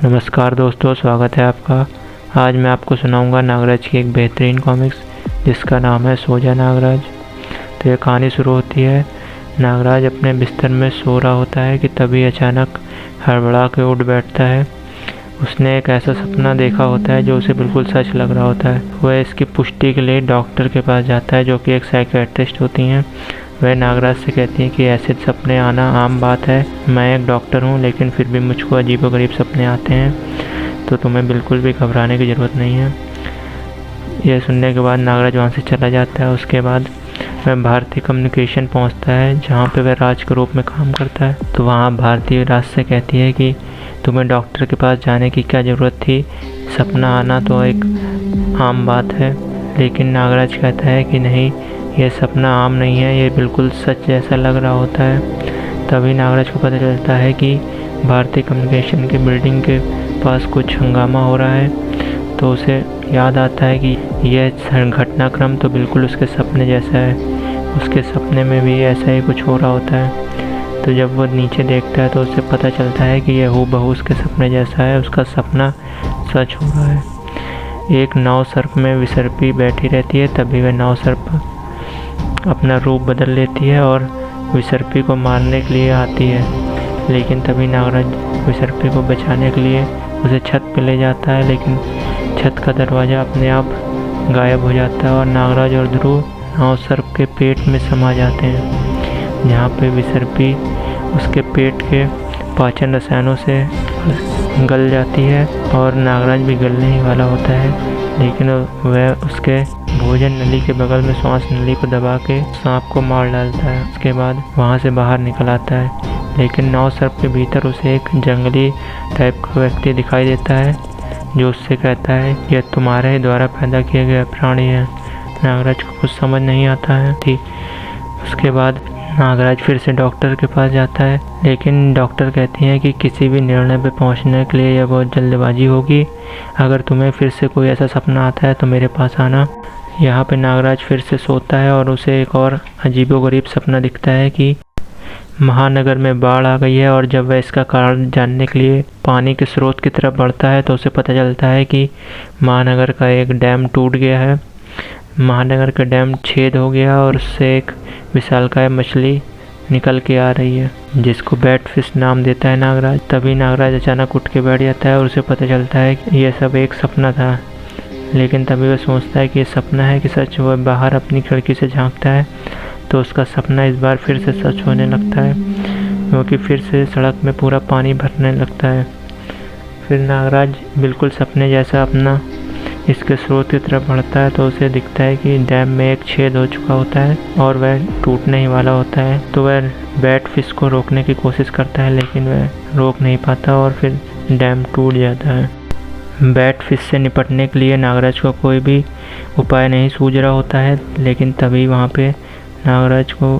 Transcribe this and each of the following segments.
नमस्कार दोस्तों, स्वागत है आपका। आज मैं आपको सुनाऊंगा नागराज की एक बेहतरीन कॉमिक्स जिसका नाम है सो जा नागराज। तो ये कहानी शुरू होती है। नागराज अपने बिस्तर में सो रहा होता है कि तभी अचानक हड़बड़ा के उठ बैठता है। उसने एक ऐसा सपना देखा होता है जो उसे बिल्कुल सच लग रहा होता है। वह इसकी पुष्टि के लिए डॉक्टर के पास जाता है जो कि एक साइकियाट्रिस्ट होती हैं। वह नागराज से कहती हैं कि ऐसे सपने आना आम बात है। मैं एक डॉक्टर हूँ लेकिन फिर भी मुझको अजीबोगरीब सपने आते हैं, तो तुम्हें बिल्कुल भी घबराने की ज़रूरत नहीं है। यह सुनने के बाद नागराज वहाँ से चला जाता है। उसके बाद वह भारती कम्युनिकेशन पहुँचता है जहाँ पे वह राज के रूप में काम करता है। तो वहाँ भारती राज से कहती है कि तुम्हें डॉक्टर के पास जाने की क्या ज़रूरत थी, सपना आना तो एक आम बात है। लेकिन नागराज कहता है कि नहीं, यह सपना आम नहीं है, ये बिल्कुल सच जैसा लग रहा होता है। तभी नागराज को पता चलता है कि भारती कम्युनिकेशन की बिल्डिंग के पास कुछ हंगामा हो रहा है। तो उसे याद आता है कि यह घटनाक्रम तो बिल्कुल उसके सपने जैसा है। उसके सपने में भी ऐसा ही कुछ हो रहा होता है। तो जब वो नीचे देखता है तो उसे पता चलता है कि यह हूबहू उसके सपने जैसा है, उसका सपना सच हो रहा है। एक नाव सर्प में विसर्पी बैठी रहती है। तभी वह नाव सर्प अपना रूप बदल लेती है और विसर्पी को मारने के लिए आती है। लेकिन तभी नागराज विसर्पी को बचाने के लिए उसे छत पे ले जाता है, लेकिन छत का दरवाज़ा अपने आप गायब हो जाता है और नागराज और ध्रुव नाव सर्प के पेट में समा जाते हैं, जहाँ पे विसर्पी उसके पेट के पाचन रसायनों से गल जाती है और नागराज भी गलने ही वाला होता है। लेकिन वह उसके भोजन नली के बगल में श्वास नली को दबा के सांप को मार डालता है। उसके बाद वहाँ से बाहर निकल आता है। लेकिन नाव सर्प के भीतर उसे एक जंगली टाइप का व्यक्ति दिखाई देता है जो उससे कहता है यह तुम्हारे द्वारा पैदा किया गया प्राणी है। नागराज को कुछ समझ नहीं आता है। उसके बाद नागराज फिर से डॉक्टर के पास जाता है, लेकिन डॉक्टर कहती हैं कि किसी भी निर्णय पे पहुंचने के लिए यह बहुत जल्दबाजी होगी। अगर तुम्हें फिर से कोई ऐसा सपना आता है तो मेरे पास आना। यहाँ पे नागराज फिर से सोता है और उसे एक और अजीबोगरीब सपना दिखता है कि महानगर में बाढ़ आ गई है। और जब वह इसका कारण जानने के लिए पानी के स्रोत की तरफ बढ़ता है तो उसे पता चलता है कि महानगर का एक डैम टूट गया है। महानगर का डैम छेद हो गया और उससे एक विशालकाय मछली निकल के आ रही है जिसको बैट फिश नाम देता है नागराज। तभी नागराज अचानक उठ के बैठ जाता है और उसे पता चलता है कि यह सब एक सपना था। लेकिन तभी वह सोचता है कि ये सपना है कि सच। वह बाहर अपनी खिड़की से झांकता है तो उसका सपना इस बार फिर से सच होने लगता है, क्योंकि फिर से सड़क में पूरा पानी भरने लगता है। फिर नागराज बिल्कुल सपने जैसा अपना इसके स्रोत की तरफ बढ़ता है तो उसे दिखता है कि डैम में एक छेद हो चुका होता है और वह टूटने ही वाला होता है। तो वह बैट फिश को रोकने की कोशिश करता है, लेकिन वह रोक नहीं पाता और फिर डैम टूट जाता है। बैट फिश से निपटने के लिए नागराज को कोई भी उपाय नहीं सूझ रहा होता है। लेकिन तभी वहाँ पे नागराज को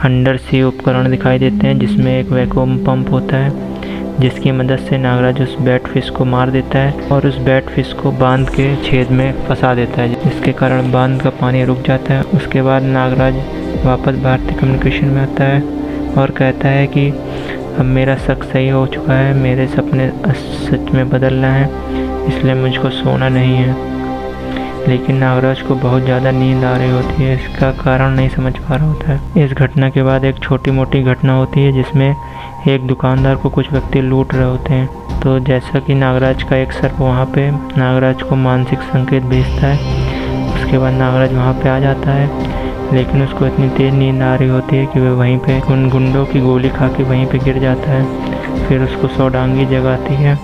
अंडर सी उपकरण दिखाई देते हैं जिसमें एक वैक्यूम पंप होता है, जिसकी मदद से नागराज उस बैट फिश को मार देता है और उस बैट फिश को बांध के छेद में फंसा देता है, जिसके कारण बांध का पानी रुक जाता है। उसके बाद नागराज वापस भारती कम्युनिकेशन में आता है और कहता है कि अब मेरा शक सही हो चुका है, मेरे सपने सच में बदलना है, इसलिए मुझको सोना नहीं है। लेकिन नागराज को बहुत ज़्यादा नींद आ रही होती है, इसका कारण नहीं समझ पा रहा होता है। इस घटना के बाद एक छोटी मोटी घटना होती है जिसमें एक दुकानदार को कुछ व्यक्ति लूट रहे होते हैं। तो जैसा कि नागराज का एक सर्प वहाँ पे नागराज को मानसिक संकेत भेजता है। उसके बाद नागराज वहाँ पे आ जाता है, लेकिन उसको इतनी तेज़ नींद आ रही होती है कि वह वहीं पे उन गुंडों की गोली खा के वहीं पे गिर जाता है। फिर उसको सौडांगी जगाती है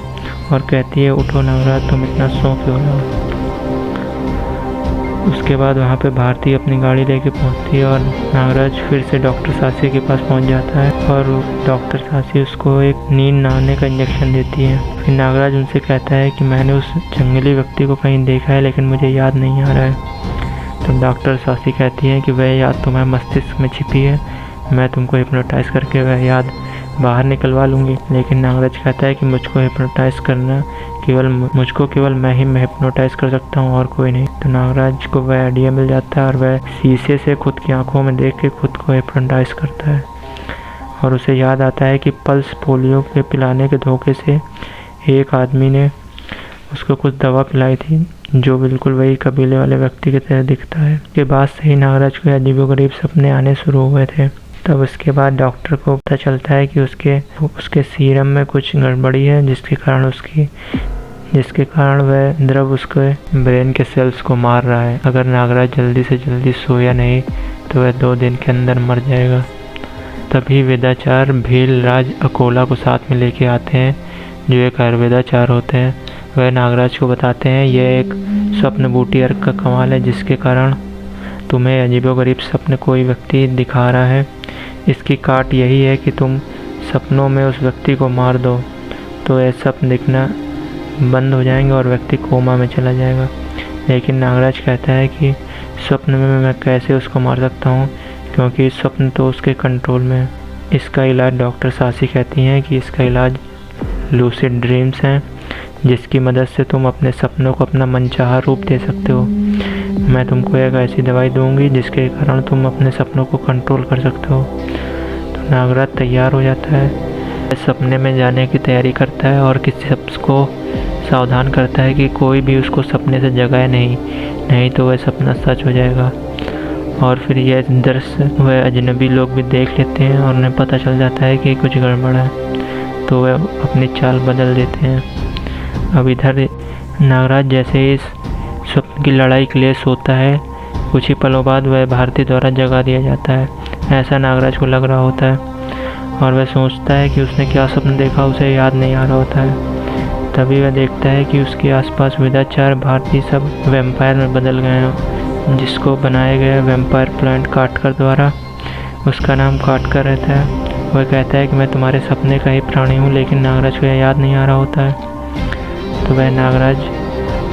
और कहती है उठो नागराज, तुम इतना सो क्यों रहे हो। उसके बाद वहाँ पे भारती अपनी गाड़ी लेके पहुँचती है और नागराज फिर से डॉक्टर सासी के पास पहुँच जाता है और डॉक्टर सासी उसको एक नींद न आने का इंजेक्शन देती है। फिर नागराज उनसे कहता है कि मैंने उस जंगली व्यक्ति को कहीं देखा है लेकिन मुझे याद नहीं आ रहा है। तो डॉक्टर सासी कहती है कि वह याद तुम्हारे मस्तिष्क में छिपी है, मैं तुमको हिप्नोटाइज करके वह याद बाहर निकलवा लूँगी। लेकिन नागराज कहता है कि मुझको हिप्नोटाइज करना मुझको केवल मैं ही हिप्नोटाइज कर सकता हूँ और कोई नहीं। तो नागराज को वह आइडिया मिल जाता है और वह शीशे से खुद की आंखों में देख के खुद को हिप्नोटाइज करता है और उसे याद आता है कि पल्स पोलियो के पिलाने के धोखे से एक आदमी ने उसको कुछ दवा पिलाई थी जो बिल्कुल वही कबीले वाले व्यक्ति की तरह दिखता है। उसके बाद से ही नागराज को अजीबोगरीब सपने आने शुरू हुए थे। तब उसके बाद डॉक्टर को पता चलता है कि उसके सीरम में कुछ गड़बड़ी है, जिसके कारण वह द्रव उसके ब्रेन के सेल्स को मार रहा है। अगर नागराज जल्दी से जल्दी सोया नहीं तो वह 2 दिन के अंदर मर जाएगा। तभी वेदाचार भील राज अकोला को साथ में लेके आते हैं, जो एक आयुर्वेदाचार होते हैं। वह नागराज को बताते हैं यह एक स्वप्न बूटी अर्क का कमाल है, जिसके कारण तुम्हें अजीबोगरीब सपने कोई व्यक्ति दिखा रहा है। इसकी काट यही है कि तुम सपनों में उस व्यक्ति को मार दो तो यह सपने दिखना बंद हो जाएंगे और व्यक्ति कोमा में चला जाएगा। लेकिन नागराज कहता है कि स्वप्न में मैं कैसे उसको मार सकता हूँ, क्योंकि स्वप्न तो उसके कंट्रोल में है। इसका इलाज डॉक्टर सासी कहती हैं कि इसका इलाज लूसिड ड्रीम्स हैं, जिसकी मदद से तुम अपने सपनों को अपना मनचाहा रूप दे सकते हो। मैं तुमको एक ऐसी दवाई दूंगी जिसके कारण तुम अपने सपनों को कंट्रोल कर सकते हो। तो नागराज तैयार हो जाता है, सपने में जाने की तैयारी करता है और किसी शख्स को सावधान करता है कि कोई भी उसको सपने से जगाए नहीं तो वह सपना सच हो जाएगा। और फिर यह दृश्य वह अजनबी लोग भी देख लेते हैं और उन्हें पता चल जाता है कि कुछ गड़बड़ है, तो वह अपनी चाल बदल देते हैं। अब इधर नागराज जैसे ही इस स्वप्न की लड़ाई के लिए सोता है, कुछ ही पलों बाद वह भारती द्वारा जगा दिया जाता है। ऐसा नागराज को लग रहा होता है और वह सोचता है कि उसने क्या सपना देखा, उसे याद नहीं आ रहा होता है। तभी वह देखता है कि उसके आसपास वेदाचार भारती सब वैम्पायर में बदल गए हैं, जिसको बनाया गया वैम्पायर प्लांट काटकर द्वारा। उसका नाम काटकर रहता है। वह कहता है कि मैं तुम्हारे सपने का ही प्राणी हूँ, लेकिन नागराज को यह याद नहीं आ रहा होता है। तो वह नागराज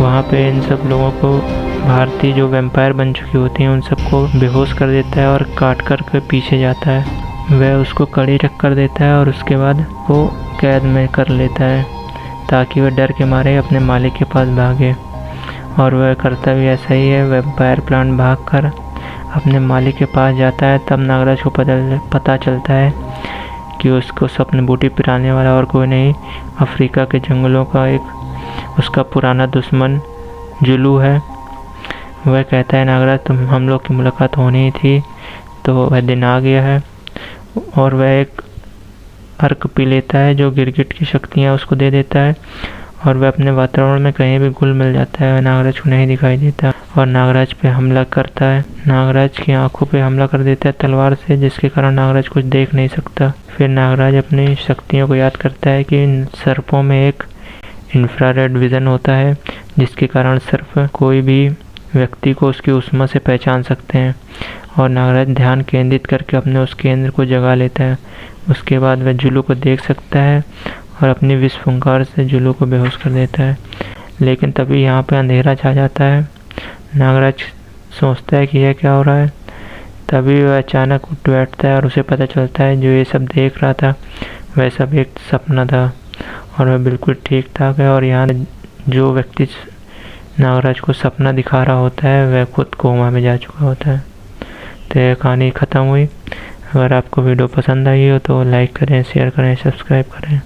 वहाँ पे इन सब लोगों को, भारती जो वैम्पायर बन चुकी होती हैं, उन सबको बेहोश कर देता है और काटकर के पीछे जाता है। वह उसको कड़ी टक्कर देता है और उसके बाद वो कैद में कर लेता है, ताकि वह डर के मारे अपने मालिक के पास भागे। और वह करता भी ऐसा ही है। वैम्पायर प्लांट भागकर अपने मालिक के पास जाता है। तब नागराज को पता चलता है कि उसको स्वप्न बूटी पिलाने वाला और कोई नहीं, अफ्रीका के जंगलों का एक उसका पुराना दुश्मन जुलू है। वह कहता है नागराज हम लोग की मुलाकात होनी ही थी, तो वह दिन आ गया है। और वह एक अर्क पी लेता है जो गिरगिट की शक्तियाँ उसको दे देता है, और वह अपने वातावरण में कहीं भी घुल मिल जाता है। वह नागराज को नहीं दिखाई देता और नागराज पे हमला करता है। नागराज की आंखों पे हमला कर देता है तलवार से, जिसके कारण नागराज कुछ देख नहीं सकता। फिर नागराज अपनी शक्तियों को याद करता है कि इन सर्पों में एक इंफ्रारेड विज़न होता है, जिसके कारण सर्प कोई भी व्यक्ति को उसकी ऊष्मा से पहचान सकते हैं। और नागराज ध्यान केंद्रित करके अपने उस केंद्र को जगा लेता है। उसके बाद वह जुलू को देख सकता है और अपनी विष फुंकार से जुलू को बेहोश कर देता है। लेकिन तभी यहाँ पे अंधेरा छा जाता है। नागराज सोचता है कि यह क्या हो रहा है। तभी वह अचानक उठ बैठता है और उसे पता चलता है जो ये सब देख रहा था वह सब एक सपना था और वह बिल्कुल ठीक ठाक है। और यहाँ जो व्यक्ति नागराज को सपना दिखा रहा होता है वह खुद कोमा में जा चुका होता है। तो यह कहानी ख़त्म हुई। अगर आपको वीडियो पसंद आई हो तो लाइक करें, शेयर करें, सब्सक्राइब करें।